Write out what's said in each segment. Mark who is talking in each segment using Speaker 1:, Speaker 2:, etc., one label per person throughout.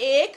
Speaker 1: 1,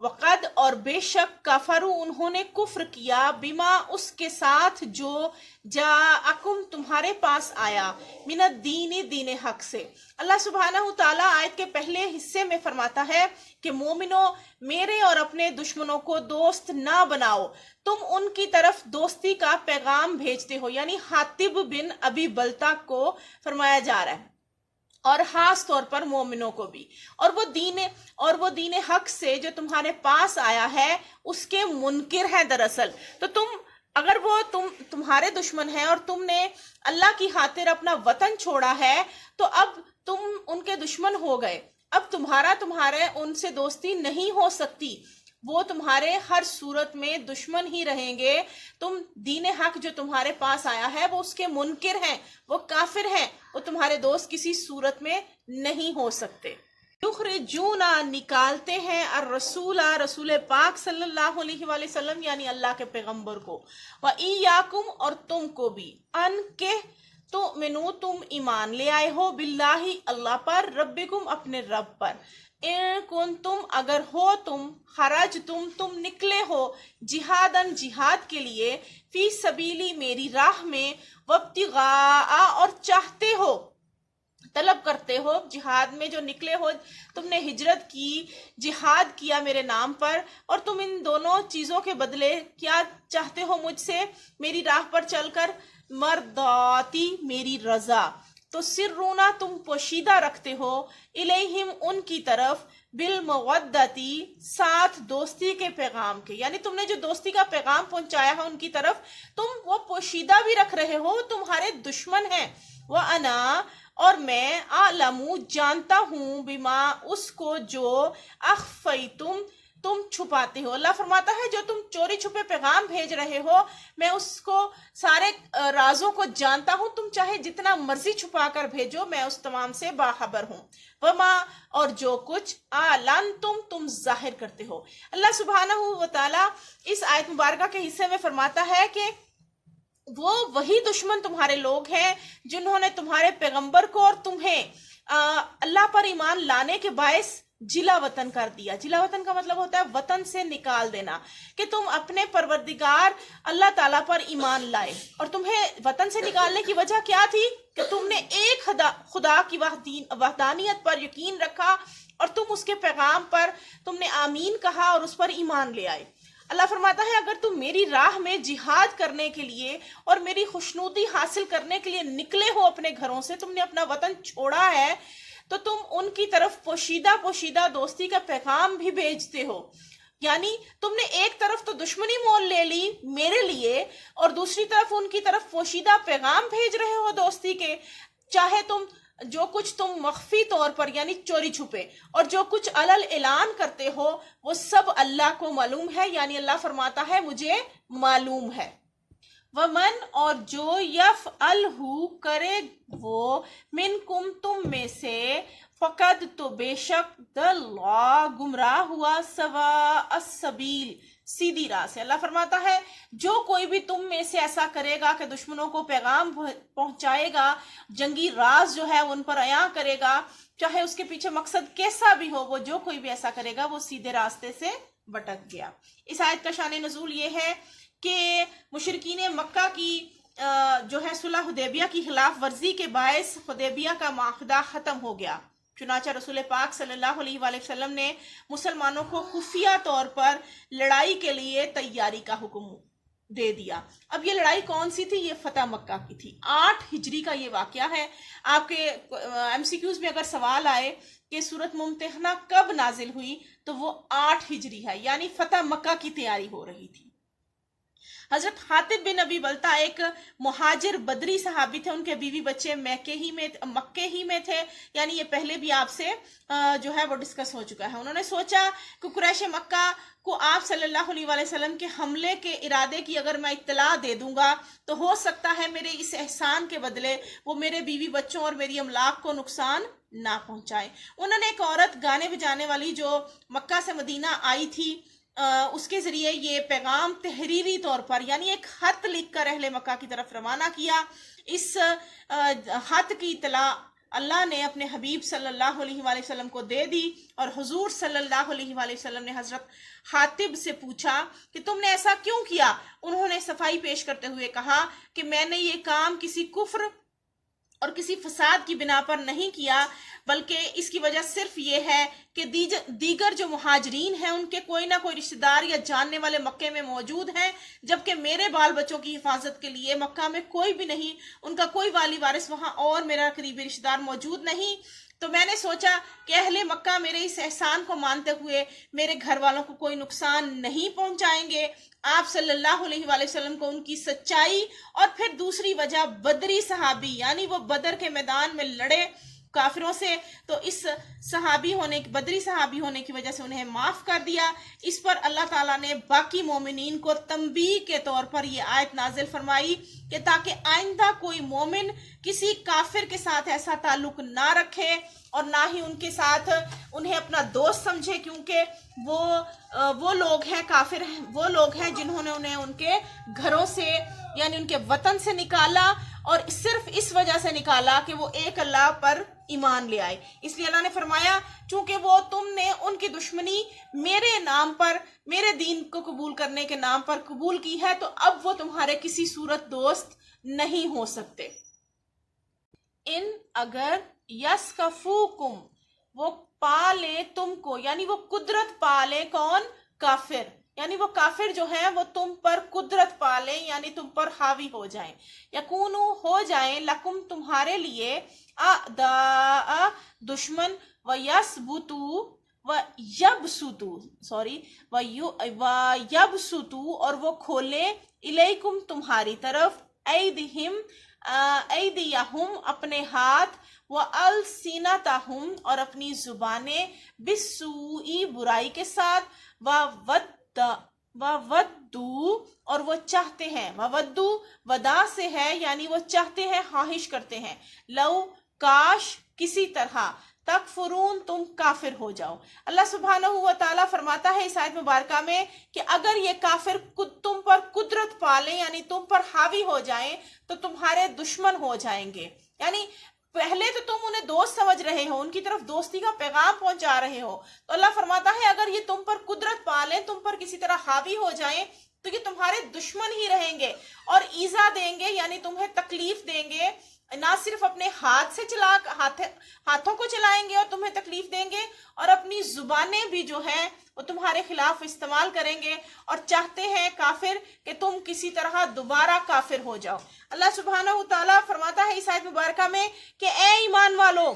Speaker 1: وقد اور بے شک کفروا انہوں نے کفر کیا بما اس کے ساتھ جو جاءکم تمہارے پاس آیا من الدین دین حق سے۔ اللہ سبحانہ تعالیٰ آیت کے پہلے حصے میں فرماتا ہے کہ مومنو میرے اور اپنے دشمنوں کو دوست نہ بناؤ، تم ان کی طرف دوستی کا پیغام بھیجتے ہو، یعنی حاطب بن ابی بلتہ کو فرمایا جا رہا ہے، اور خاص طور پر مومنوں کو بھی، اور وہ دین حق سے جو تمہارے پاس آیا ہے اس کے منکر ہیں دراصل۔ تو اگر وہ تمہارے دشمن ہیں اور تم نے اللہ کی خاطر اپنا وطن چھوڑا ہے تو اب تم ان کے دشمن ہو گئے، اب تمہارے ان سے دوستی نہیں ہو سکتی، وہ تمہارے ہر صورت میں دشمن ہی رہیں گے۔ تم دین حق جو تمہارے پاس آیا ہے وہ اس کے منکر ہیں، وہ کافر ہیں، وہ تمہارے دوست کسی صورت میں نہیں ہو سکتے۔ یخرجون نکالتے ہیں الرسول رسول پاک صلی اللہ علیہ وآلہ وسلم یعنی اللہ کے پیغمبر کو، وَإِيَّاكُمْ اور تم کو بھی، ان کے تؤمنو تم ایمان لے آئے ہو باللہ اللہ پر، ربکم اپنے رب پر، ان کنتم اگر ہو تم، خرجتم تم نکلے ہو، جہادن جہاد کے لیے، فی سبیلی میری راہ میں، وابتغاء اور چاہتے ہو، طلب کرتے ہو، جہاد میں جو نکلے ہو، تم نے ہجرت کی، جہاد کیا میرے نام پر، اور تم ان دونوں چیزوں کے بدلے کیا چاہتے ہو مجھ سے، میری راہ پر چل کر، مرداتی میری رضا، تو سرونا تم پوشیدہ رکھتے ہو، الیہم ان کی طرف، بالمودتی ساتھ دوستی کے پیغام کے، یعنی تم نے جو دوستی کا پیغام پہنچایا ہے ان کی طرف تم وہ پوشیدہ بھی رکھ رہے ہو، تمہارے دشمن ہیں، وَأَنَا اور میں، اعلمو جانتا ہوں، بما اس کو جو اخفیتم تم چھپاتے ہو۔ اللہ فرماتا ہے جو تم چوری چھپے پیغام بھیج رہے ہو میں اس کو سارے رازوں کو جانتا ہوں، تم چاہے جتنا مرضی چھپا کر بھیجو میں اس تمام سے باخبر ہوں۔ وما اور جو کچھ اعلنتم تم ظاہر کرتے ہو۔ اللہ سبحانہ و تعالی اس آیت مبارکہ کے حصے میں فرماتا ہے کہ وہ وہی دشمن تمہارے لوگ ہیں جنہوں نے تمہارے پیغمبر کو اور تمہیں اللہ پر ایمان لانے کے باعث جلا وطن کر دیا۔ جلا وطن کا مطلب ہوتا ہے وطن سے نکال دینا، کہ تم اپنے پروردگار اللہ تعالیٰ پر ایمان لائے، اور تمہیں وطن سے نکالنے کی وجہ کیا تھی کہ تم نے ایک خدا کی وحدانیت پر یقین رکھا، اور تم اس کے پیغام پر تم نے آمین کہا اور اس پر ایمان لے آئے۔ اللہ فرماتا ہے اگر تم میری راہ میں جہاد کرنے کے لیے اور میری خوشنودی حاصل کرنے کے لیے نکلے ہو اپنے گھروں سے، تم نے اپنا وطن چھوڑا ہے، تو تم ان کی طرف پوشیدہ دوستی کا پیغام بھی بھیجتے ہو، یعنی تم نے ایک طرف تو دشمنی مول لے لی میرے لیے، اور دوسری طرف ان کی طرف پوشیدہ پیغام بھیج رہے ہو دوستی کے، چاہے تم جو کچھ تم مخفی طور پر یعنی چوری چھپے اور جو کچھ علل اعلان کرتے ہو وہ سب اللہ کو معلوم ہے، یعنی اللہ فرماتا ہے مجھے معلوم ہے۔ ومن اور جو یفعلہ کرے وہ، منکم تم میں سے، فقد تو بے شک، ضل گمراہ ہوا، سواء السبیل سیدھی راہ سے۔ اللہ فرماتا ہے جو کوئی بھی تم میں سے ایسا کرے گا کہ دشمنوں کو پیغام پہنچائے گا، جنگی راز جو ہے ان پر عیاں کرے گا، چاہے اس کے پیچھے مقصد کیسا بھی ہو، وہ جو کوئی بھی ایسا کرے گا وہ سیدھے راستے سے بھٹک گیا۔ اس آیت کا شان نزول یہ ہے کہ مشرکین مکہ کی جو ہے صلح حدیبیہ کی خلاف ورزی کے باعث حدیبیہ کا معاہدہ ختم ہو گیا، چنانچہ رسول پاک صلی اللہ علیہ وآلہ وسلم نے مسلمانوں کو خفیہ طور پر لڑائی کے لیے تیاری کا حکم دے دیا۔ اب یہ لڑائی کون سی تھی؟ یہ فتح مکہ کی تھی۔ 8 ہجری کا یہ واقعہ ہے۔ آپ کے ایم سی کیوز میں اگر سوال آئے کہ سورۃ ممتحنہ کب نازل ہوئی تو وہ 8 ہجری ہے، یعنی فتح مکہ کی تیاری ہو رہی تھی۔ حضرت حاطب بن ابی بلتہ ایک مہاجر بدری صحابی تھے، ان کے بیوی بچے مکے ہی میں تھے، یعنی یہ پہلے بھی آپ سے جو ہے وہ ڈسکس ہو چکا ہے۔ انہوں نے سوچا کہ قریش مکہ کو آپ صلی اللہ علیہ وآلہ وسلم کے حملے کے ارادے کی اگر میں اطلاع دے دوں گا تو ہو سکتا ہے میرے اس احسان کے بدلے وہ میرے بیوی بچوں اور میری املاک کو نقصان نہ پہنچائے۔ انہوں نے ایک عورت گانے بجانے والی جو مکہ سے مدینہ آئی تھی، اس کے ذریعے یہ پیغام تحریری طور پر یعنی ایک خط لکھ کر اہل مکہ کی طرف روانہ کیا۔ اس خط کی اطلاع اللہ نے اپنے حبیب صلی اللہ علیہ وآلہ وسلم کو دے دی، اور حضور صلی اللہ علیہ وآلہ وسلم نے حضرت حاتب سے پوچھا کہ تم نے ایسا کیوں کیا؟ انہوں نے صفائی پیش کرتے ہوئے کہا کہ میں نے یہ کام کسی کفر اور کسی فساد کی بنا پر نہیں کیا، بلکہ اس کی وجہ صرف یہ ہے کہ دیگر جو مہاجرین ہیں ان کے کوئی نہ کوئی رشتہ دار یا جاننے والے مکے میں موجود ہیں، جبکہ میرے بال بچوں کی حفاظت کے لیے مکہ میں کوئی بھی نہیں، ان کا کوئی والی وارث وہاں اور میرا قریبی رشتہ دار موجود نہیں۔ تو میں نے سوچا کہ اہل مکہ میرے اس احسان کو مانتے ہوئے میرے گھر والوں کو کوئی نقصان نہیں پہنچائیں گے۔ آپ صلی اللہ علیہ وآلہ وسلم کو ان کی سچائی، اور پھر دوسری وجہ بدری صحابی، یعنی وہ بدر کے میدان میں لڑے کافروں سے، تو اس بدری صحابی ہونے کی وجہ سے انہیں معاف کر دیا۔ اس پر اللہ تعالیٰ نے باقی مومنین کو تنبیہ کے طور پر یہ آیت نازل فرمائی کہ تاکہ آئندہ کوئی مومن کسی کافر کے ساتھ ایسا تعلق نہ رکھے، اور نہ ہی ان کے ساتھ انہیں اپنا دوست سمجھے، کیونکہ وہ لوگ ہیں، کافر ہیں، وہ لوگ ہیں جنہوں نے انہیں ان کے گھروں سے یعنی ان کے وطن سے نکالا، اور صرف اس وجہ سے نکالا کہ وہ ایک اللہ پر ایمان لے آئے۔ اس لیے اللہ نے فرمایا چونکہ وہ تم نے ان کی دشمنی میرے نام پر، میرے دین کو قبول کرنے کے نام پر قبول کی ہے، تو اب وہ تمہارے کسی صورت دوست نہیں ہو سکتے۔ ان اگر یسکفوکم، وہ پالے تم کو، یعنی وہ قدرت پالے، کون؟ کافر، یعنی وہ کافر جو ہیں وہ تم پر قدرت پالیں، یعنی تم پر حاوی ہو جائیں، یکونو ہو جائیں، لکم تمہارے لیے، اعداء دشمن، ویبسطو اور وہ کھولے، الیکم تمہاری طرف، ایدیہم اپنے ہاتھ، وَأَلْسِنَتَہم اور اپنی زبانیں، بِالسُّوءِ برائی کے ساتھ، وَوَدُّو اور وہ چاہتے ہیں، وَوَدُّو ودا سے ہے یعنی وہ چاہتے ہیں، خواہش کرتے ہیں، لو کاش کسی طرح، تکفرون تم کافر ہو جاؤ۔ اللہ سبحانہ و تعالیٰ فرماتا ہے اس آیت مبارکہ میں کہ اگر یہ کافر تم پر قدرت پالیں، یعنی تم پر حاوی ہو جائیں، تو تمہارے دشمن ہو جائیں گے۔ یعنی پہلے تو تم انہیں دوست سمجھ رہے ہو، ان کی طرف دوستی کا پیغام پہنچا رہے ہو، تو اللہ فرماتا ہے اگر یہ تم پر قدرت پالیں، تم پر کسی طرح حاوی ہو جائیں، تو یہ تمہارے دشمن ہی رہیں گے، اور ایذا دیں گے، یعنی تمہیں تکلیف دیں گے، نہ صرف اپنے ہاتھوں کو چلائیں گے اور تمہیں تکلیف دیں گے، اور اپنی زبانیں بھی جو ہیں وہ تمہارے خلاف استعمال کریں گے، اور چاہتے ہیں کافر کہ تم کسی طرح دوبارہ کافر ہو جاؤ۔ اللہ سبحانہ و تعالیٰ فرماتا ہے اس آیت مبارکہ میں کہ اے ایمان والو،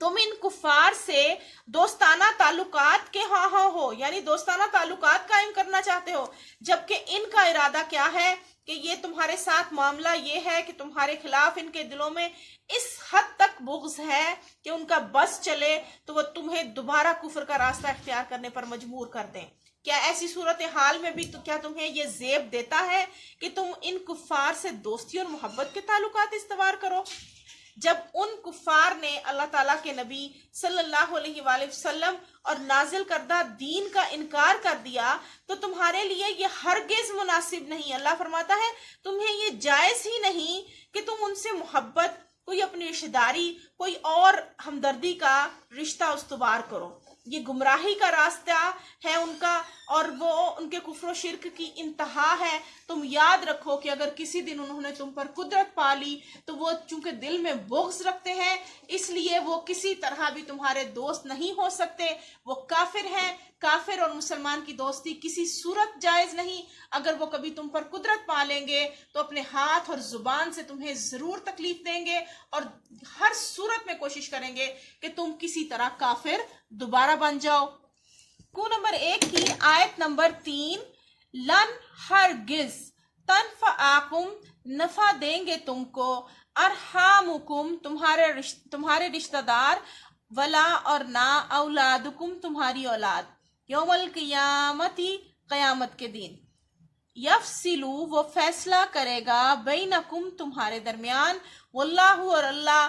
Speaker 1: تم ان کفار سے دوستانہ تعلقات کے ہاں ہو، یعنی دوستانہ تعلقات قائم کرنا چاہتے ہو، جبکہ ان کا ارادہ کیا ہے کہ یہ تمہارے ساتھ معاملہ یہ ہے کہ تمہارے خلاف ان کے دلوں میں اس حد تک بغض ہے کہ ان کا بس چلے تو وہ تمہیں دوبارہ کفر کا راستہ اختیار کرنے پر مجبور کر دیں۔ کیا ایسی صورتحال میں بھی تو کیا تمہیں یہ زیب دیتا ہے کہ تم ان کفار سے دوستی اور محبت کے تعلقات استوار کرو؟ جب ان کفار نے اللہ تعالیٰ کے نبی صلی اللہ علیہ وآلہ وسلم اور نازل کردہ دین کا انکار کر دیا تو تمہارے لیے یہ ہرگز مناسب نہیں۔ اللہ فرماتا ہے تمہیں یہ جائز ہی نہیں کہ تم ان سے محبت، کوئی اپنی رشتہ داری، کوئی اور ہمدردی کا رشتہ استوار کرو۔ یہ گمراہی کا راستہ ہے ان کا، اور وہ ان کے کفر و شرک کی انتہا ہے۔ تم یاد رکھو کہ اگر کسی دن انہوں نے تم پر قدرت پا لی تو وہ چونکہ دل میں بغض رکھتے ہیں، اس لیے وہ کسی طرح بھی تمہارے دوست نہیں ہو سکتے۔ وہ کافر ہیں، کافر اور مسلمان کی دوستی کسی صورت جائز نہیں۔ اگر وہ کبھی تم پر قدرت پا لیں گے تو اپنے ہاتھ اور زبان سے تمہیں ضرور تکلیف دیں گے، اور ہر صورت میں کوشش کریں گے کہ تم کسی طرح کافر دوبارہ بن جاؤ۔ کو نمبر 1 کی آیت نمبر 3، لن ہرگز تنفعکم نفع دیں گے تم کو، ارحامکم تمہارے رشتہ دار، ولا اور نہ اولادکم تمہاری اولاد، یوم القیامتی قیامت کے دن، یفصلو وہ فیصلہ کرے گا، بینکم تمہارے درمیان، واللہ اور اللہ